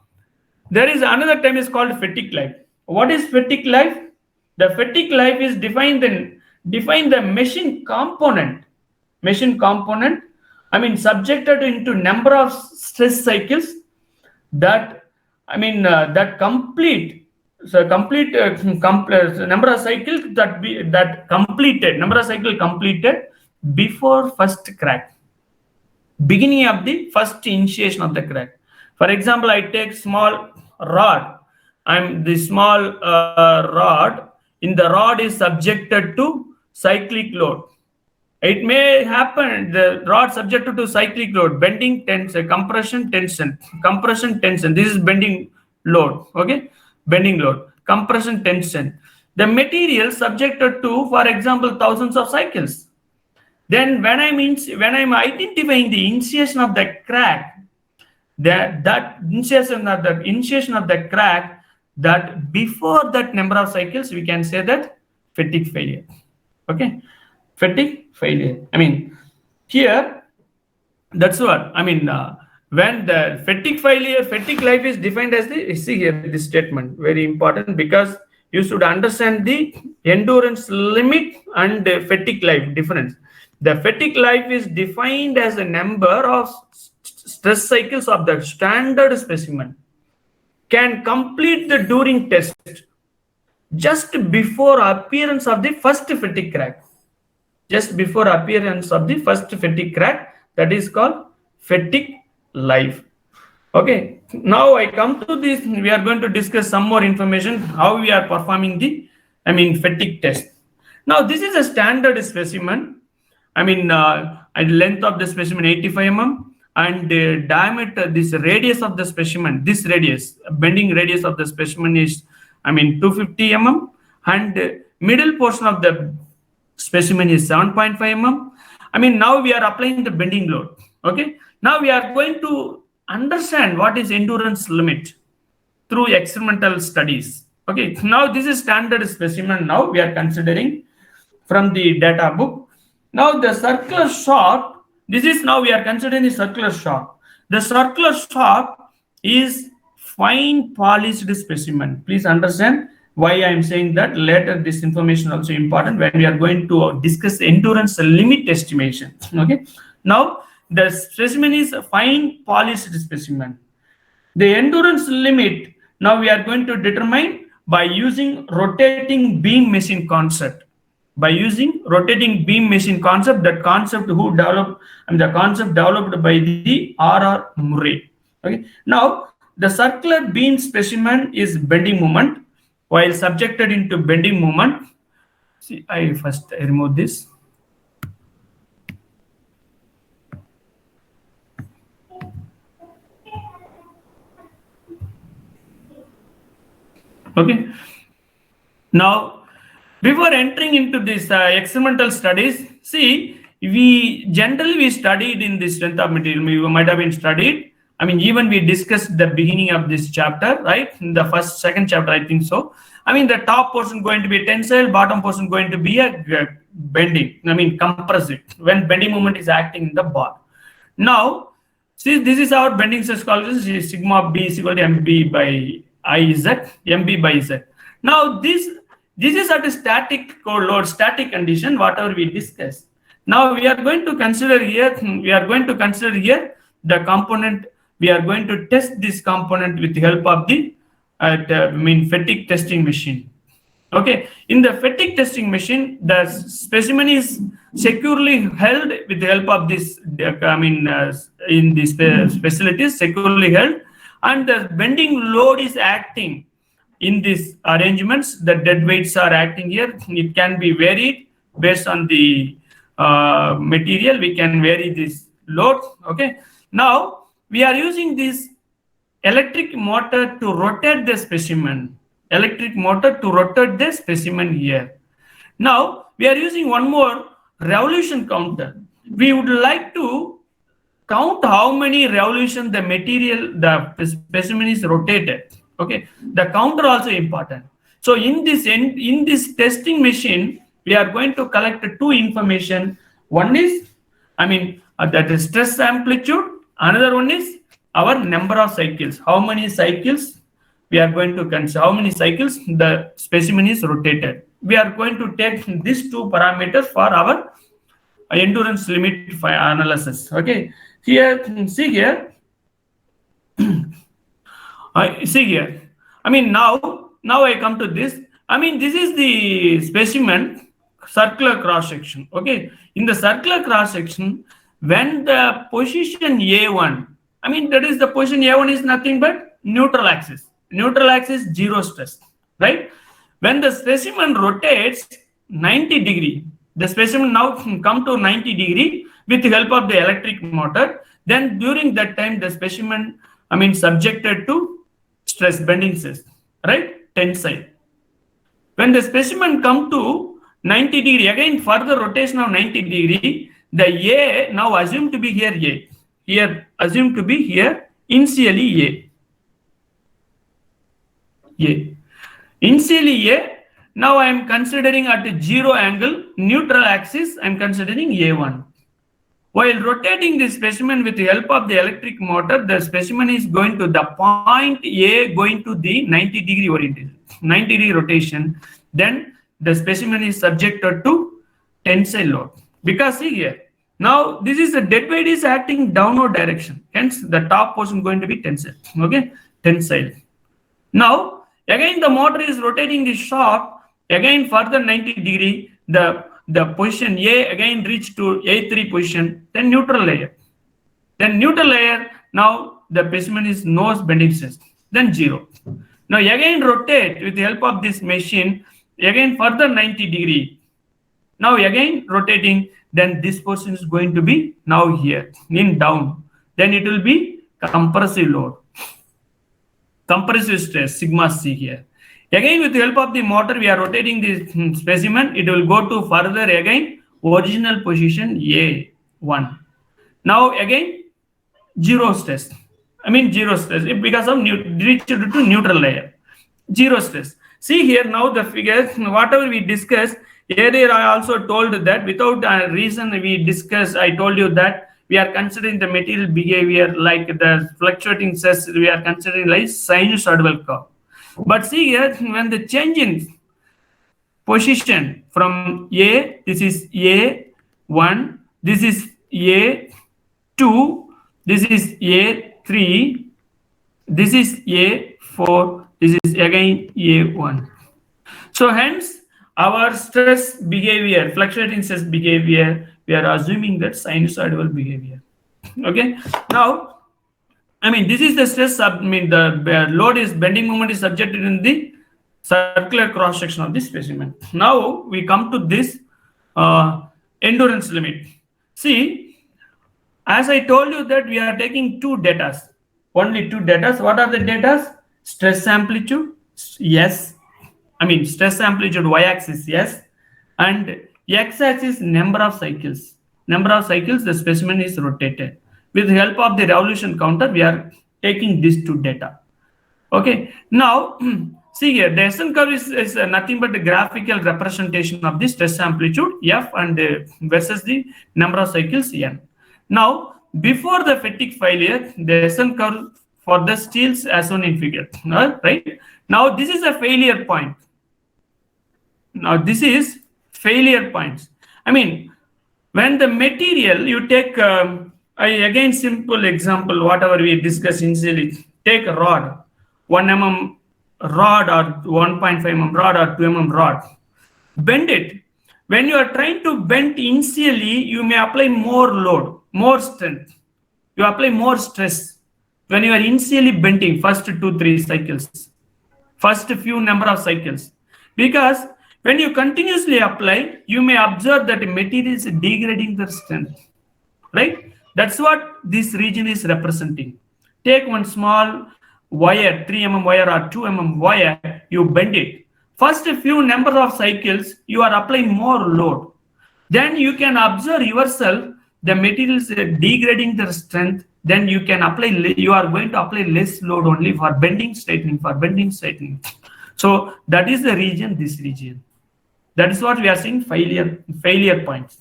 there is another term is called fatigue life. What is fatigue life? The fatigue life is define the machine component. Subjected into number of stress cycles that complete. So complete number of cycles completed before first crack, beginning of the first initiation of the crack. For example, I take small rod. The small rod. In the rod is subjected to cyclic load. It may happen the rod subjected to cyclic load, bending tension, compression tension. This is bending load. Okay, bending load, compression tension. the material subjected to, for example, thousands of cycles. Then when I'm identifying the initiation of the crack, that initiation of the crack, that before that number of cycles, we can say that fatigue failure. Okay, fatigue failure. I mean, here, that's what I mean. When the fatigue life is defined as the, see here, this statement very important, because you should understand the endurance limit and the fatigue life difference. The fatigue life is defined as a number of stress cycles of the standard specimen can complete the during test just before appearance of the first fatigue crack. Just before appearance of the first fatigue crack, that is called fatigue life. Okay, now I come to this. We are going to discuss some more information how we are performing the, fatigue test. Now this is a standard specimen. Length of the specimen 85 mm, and diameter, this radius of the specimen, this radius, bending radius of the specimen is 250 mm, and middle portion of the specimen is 7.5 mm. Now we are applying the bending load. Okay, now we are going to understand what is endurance limit through experimental studies. Okay, now this is standard specimen. Now we are considering from the data book. Now the circular shaft, this is, now we are considering the circular shaft. The circular shaft is fine polished specimen. Please understand why I am saying that. Later this information also important when we are going to discuss endurance limit estimation. Okay, now the specimen is a fine polished specimen. The endurance limit, now we are going to determine by using rotating beam machine concept. By using rotating beam machine concept, that concept who developed, the concept developed by the R.R. Murray. Okay, now the circular beam specimen is bending moment. While subjected into bending moment, see, I remove this. Okay, now before entering into this experimental studies, see, we generally studied in the strength of material. We might have been studied. Even we discussed the beginning of this chapter, right? In the second chapter, I think so. The top portion going to be tensile, bottom portion going to be a bending. Compressive, when bending moment is acting in the bar. Now, see, this is our bending stress calculation. Sigma of B is equal to MB by IZ, MB by Z. Now, this is at a static load, static condition, whatever we discussed. Now we are going to consider here, the component. We are going to test this component with the help of the fatigue testing machine. Okay, in the fatigue testing machine, the specimen is securely held with the help of this, in this facility, securely held, and the bending load is acting in these arrangements. The dead weights are acting here. It can be varied based on the material. We can vary this load. Okay, now we are using this electric motor to rotate the specimen. Electric motor to rotate the specimen here. Now we are using one more revolution counter. We would like to count how many revolutions the material, the specimen is rotated. Okay, the counter also important. So in this testing machine, we are going to collect two information. One is, that is stress amplitude. Another one is our number of cycles. How many cycles we are going to consider? How many cycles the specimen is rotated? We are going to take these two parameters for our endurance limit analysis. Okay, here, see here. See here. Now I come to this. This is the specimen circular cross section. Okay, in the circular cross section, when the position A1, that is the position A1 is nothing but neutral axis. Neutral axis, zero stress, right? When the specimen rotates 90 degree, the specimen now come to 90 degree with the help of the electric motor. Then during that time, the specimen, subjected to stress, bending stress, right? Tensile. When the specimen come to 90 degree, again further rotation of 90 degree, the A now assumed to be here A. Here assumed to be here initially A. A. Initially A. Now I am considering at a 0 angle, neutral axis, I am considering A1. While rotating the specimen with the help of the electric motor, the specimen is going to the point A going to the 90 degree orientation, 90 degree rotation. Then the specimen is subjected to tensile load. Because see here, now this is the dead weight is acting downward direction. Hence the top portion going to be tensile. Okay, tensile. Now again the motor is rotating the shaft. Again further 90 degree, the position A again reach to A3 position, then neutral layer. Then neutral layer, now the specimen is nose bending stress, then 0. Now again rotate with the help of this machine, again further 90 degree. Now again rotating, then this portion is going to be now here, in down. Then it will be compressive load. Compressive stress, sigma C here. Again, with the help of the motor, we are rotating the specimen. It will go to further again original position A1. Now again 0 stress. I mean 0 stress because of reached to neutral layer. 0 stress. See here now the figures. Whatever we discussed earlier, I also told that without a reason we discussed. I told you that we are considering the material behavior like the fluctuating stress. We are considering like sinusoidal curve. But see here, when the change in position from A, this is A1, this is A2, this is A3, this is A4, this is again A1. So hence, our stress behavior, fluctuating stress behavior, we are assuming that sinusoidal behavior. Okay, now I mean, this is the stress. The load is bending moment is subjected in the circular cross section of the specimen. Now we come to this endurance limit. See, as I told you that we are taking two data, only two data. What are the data? Stress amplitude, yes. I mean, stress amplitude y-axis, yes, and x-axis number of cycles. Number of cycles the specimen is rotated. With the help of the revolution counter, we are taking these two data. Okay. Now, see here, the SN curve is nothing but a graphical representation of the stress amplitude F and versus the number of cycles N. Now, before the fatigue failure, the SN curve for the steels as shown in figure. Right. Now, this is a failure point. Now, this is failure points. I mean, when the material you take. Again, simple example, whatever we discussed initially, take a rod, 1 mm rod or 1.5 mm rod or 2 mm rod, bend it. When you are trying to bend initially, you may apply more load, more strength. You apply more stress when you are initially bending first 2-3 cycles, first few number of cycles. Because when you continuously apply, you may observe that the material is degrading the strength, right? That's what this region is representing. Take one small wire, 3 mm wire or 2 mm wire, you bend it. First few number of cycles, you are applying more load. Then you can observe yourself, the material is degrading their strength. Then you can apply, you are going to apply less load only for bending, straightening, So that is the region, this region. That is what we are saying, failure points.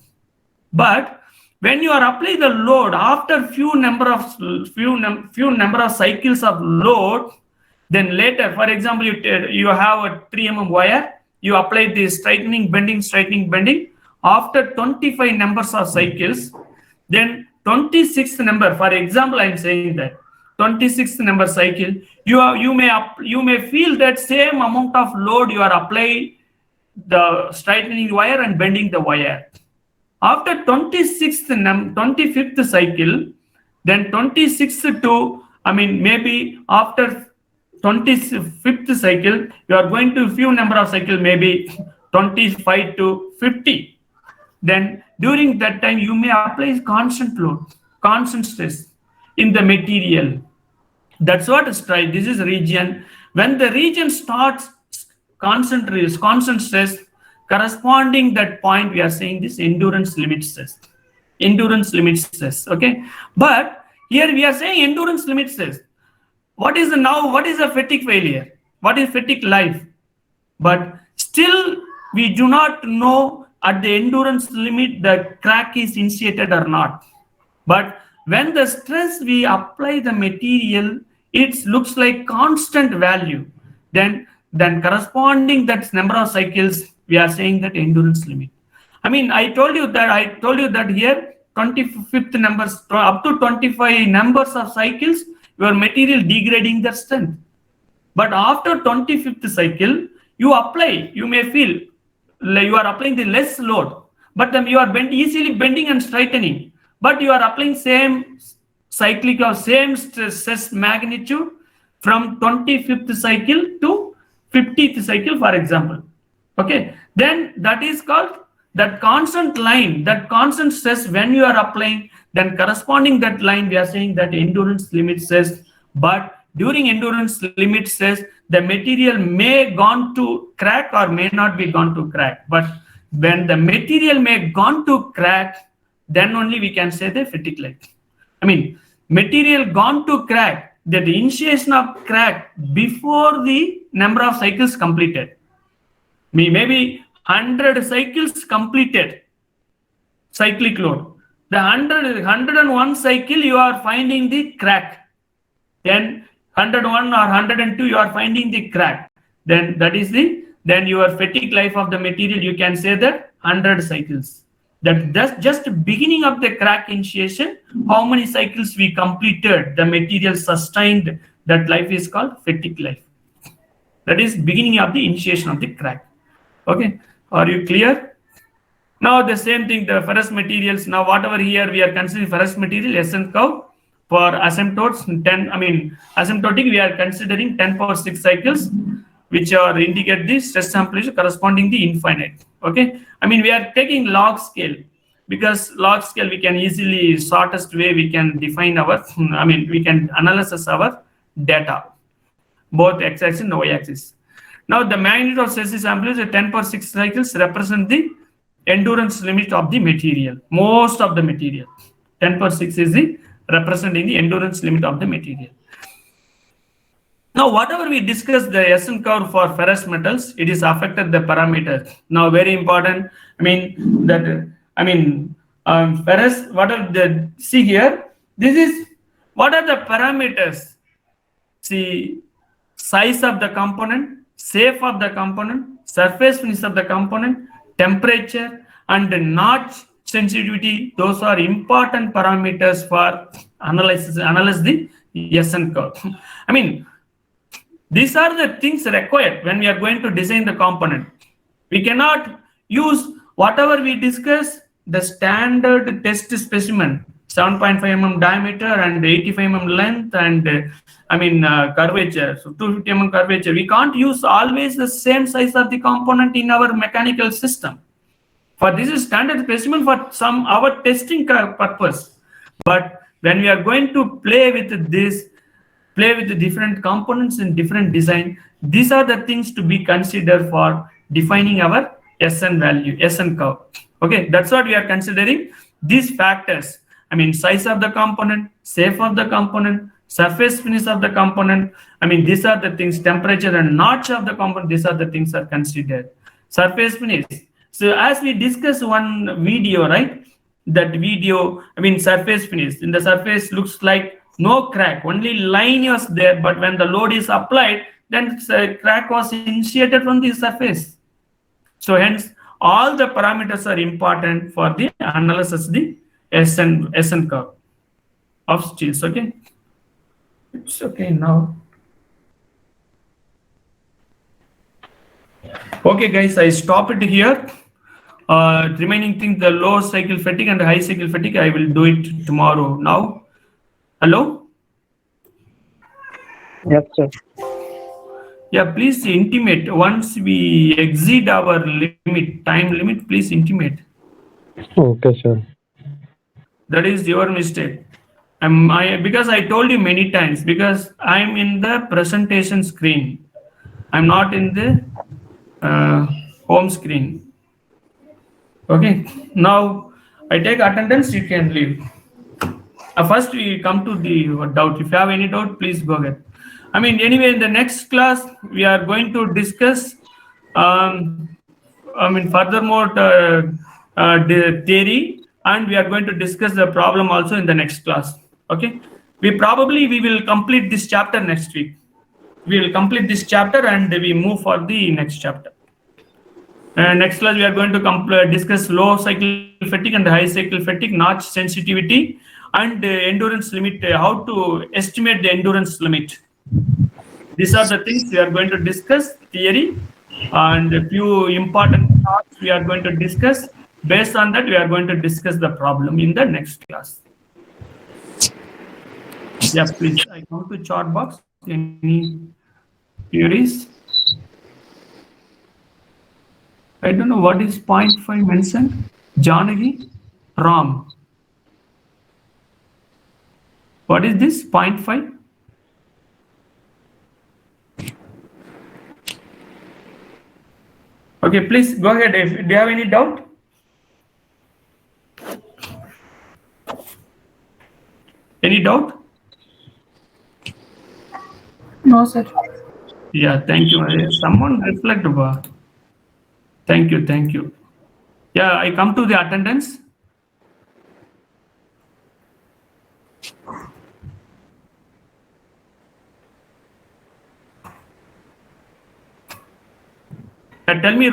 But when you are applying the load after few number of cycles of load, then later, for example, you have a 3 mm wire, you apply the straightening, bending. After 25 numbers of cycles, then 26th number, for example, I am saying that 26th number cycle, you may feel that same amount of load you are applying the straightening wire and bending the wire. After 25th cycle, then 26th to, maybe after 25th cycle, you are going to few number of cycle, maybe 25 to 50. Then during that time, you may apply constant load, constant stress in the material. That's what this is region. When the region starts constant stress corresponding that point, we are saying this endurance limit stress. Endurance limit stress. Okay, but here we are saying endurance limit stress. What is a fatigue failure? What is fatigue life? But still we do not know at the endurance limit the crack is initiated or not. But when the stress we apply the material, it looks like constant value, then corresponding that number of cycles, we are saying that endurance limit. I told you that here 25th numbers up to 25 numbers of cycles, your material degrading their strength. But after 25th cycle, you may feel like you are applying the less load, but then you are easily bending and straightening, but you are applying same cyclic or same stress magnitude from 25th cycle to 50th cycle, for example. Okay, then that is called that constant line, that constant stress when you are applying, then corresponding that line, we are saying that endurance limit stress. But during endurance limit stress, the material may gone to crack or may not be gone to crack. But when the material may gone to crack, then only we can say the fatigue life. Material gone to crack, the initiation of crack before the number of cycles completed. Maybe 100 cycles completed, cyclic load. The 101 cycle, you are finding the crack. Then 101 or 102, you are finding the crack. Then then your fatigue life of the material, you can say that 100 cycles. That's just beginning of the crack initiation. How many cycles we completed, the material sustained, that life is called fatigue life. That is beginning of the initiation of the crack. Okay, are you clear? Now the same thing, the ferrous materials. Now whatever here we are considering ferrous material, SN curve. For asymptotes, asymptotic, we are considering 10 power 6 cycles, which are indicate the stress amplitude corresponding the infinite. Okay, we are taking log scale, because log scale we can easily, shortest way we can define our, we can analyze our data, both x-axis and y-axis. Now the magnitude of stress amplitude, 10 power 6 cycles represent the endurance limit of the material. Most of the material, 10 power 6 is the representing the endurance limit of the material. Now, whatever we discussed the SN curve for ferrous metals, it is affected the parameters. Now, very important. Ferrous. What are the, see here? This is what are the parameters? See, size of the component, shape of the component, surface finish of the component, temperature, and the notch sensitivity. Those are important parameters for analyze the SN curve. These are the things required when we are going to design the component. We cannot use whatever we discuss, the standard test specimen, 7.5 mm diameter and 85 mm length, and curvature, so 250 mm curvature. We can't use always the same size of the component in our mechanical system. For this is standard specimen for some our testing purpose. But when we are going to play with the different components in different design, these are the things to be considered for defining our SN value, SN curve. Okay, that's what we are considering. These factors, size of the component, shape of the component, surface finish of the component. These are the things, temperature and notch of the component. These are the things are considered. Surface finish. So as we discussed one video, right? That video, surface finish. In the surface looks like no crack, only line was there. But when the load is applied, then crack was initiated from the surface. So hence, all the parameters are important for the analysis of the SN curve of steels. Okay, it's okay now. Okay, guys, I stop it here. Remaining thing, the low cycle fatigue and the high cycle fatigue, I will do it tomorrow. Now, hello. Yes, sir. Yeah, please intimate once we exceed our limit, time limit. Please intimate. Okay, sir. That is your mistake. Because I told you many times, because I'm in the presentation screen. I'm not in the uh, home screen. Okay, now I take attendance, you can leave. First, we come to the doubt. If you have any doubt, please go ahead. I mean, anyway, in the next class, we are going to discuss, furthermore, the theory, and we are going to discuss the problem also in the next class. Okay, we will complete this chapter next week. We will complete this chapter and we move for the next chapter. Next class, we are going to discuss low cycle fatigue and high cycle fatigue, notch sensitivity, and endurance limit, how to estimate the endurance limit. These are the things we are going to discuss, theory, and a few important thoughts we are going to discuss. Based on that, we are going to discuss the problem in the next class. Yeah, please, I come to chat box. Any queries? I don't know what is 0.5 mentioned. Janagi Ram. What is this 0.5? Okay, please go ahead. Do you have any doubt? Any doubt? No, sir. Yeah, thank you. Someone reflect about. Thank you, thank you. Yeah, I come to the attendance. Tell me